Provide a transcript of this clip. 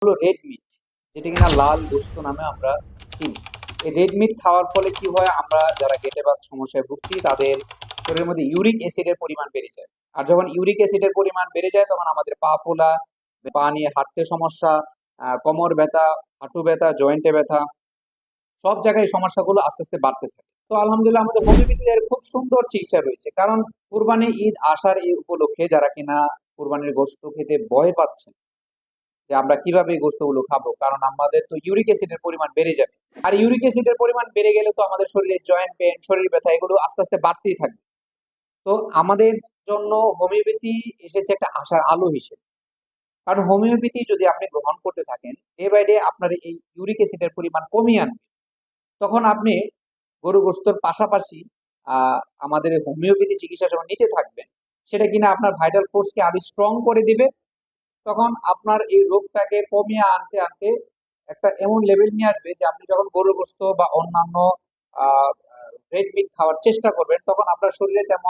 হলো red meat, যেটা কিনা লাল গোশত নামে আমরা চিনি। এই রেড মিট খাওয়ার ফলে কি হয়, আমরা যারা গেটে বাত সমস্যায় ভুগছি তাদের শরীরের মধ্যে ইউরিক অ্যাসিডের পরিমাণ বেড়ে যায়। আর যখন ইউরিক অ্যাসিডের পরিমাণ বেড়ে যায় তখন আমাদের পা ফোলা, পা নিয়ে হাঁটতে সমস্যা, কোমর ব্যথা, হাঁটু ব্যথা, জয়েন্টে ব্যথা, সব জায়গায় এই সমস্যাগুলো আস্তে আস্তে বাড়তে থাকে। তো আলহামদুলিল্লাহ আমাদের হোমিওপ্যাথির খুব সুন্দর চিকিৎসা রয়েছে, কারণ কুরবানি ঈদ আসার এই উপলক্ষে যারা কিনা কুরবানির গোশত খেতে ভয় পাচ্ছেন যে আমরা কিভাবে এই গোশতগুলো খাবো, কারণ আমাদের তো ইউরিক অ্যাসিডের পরিমাণ বেড়ে যাবে। আর ইউরিক অ্যাসিডের পরিমাণ বেড়ে গেলে তো আমাদের শরীরে জয়েন্ট পেন, শরীর ব্যথা এগুলো আস্তে আস্তে বাড়তেই থাকবে। তো আমাদের জন্য হোমিওপ্যাথি এসেছে একটা আশার আলো হিসেবে। কারণ হোমিওপ্যাথি যদি আপনি গ্রহণ করতে থাকেন, ডে বাই ডে আপনার এই ইউরিক অ্যাসিডের পরিমাণ কমিয়ে আনবে। তখন আপনি গরু গোস্তর পাশাপাশি আমাদের হোমিওপ্যাথি চিকিৎসা যখন নিতে থাকবেন, সেটা কিনা আপনার ভাইটাল ফোর্সকে আরো স্ট্রং করে দিবে। তখন আপনার এই রোগটাকে কমিয়ে আনতে আনতে একটা এমন লেভেল নিয়ে আসবে যে আপনি যখন গরুর গোস্ত বা অন্যান্য রেড মিট খাওয়ার চেষ্টা করবেন তখন আপনার শরীরে তেমন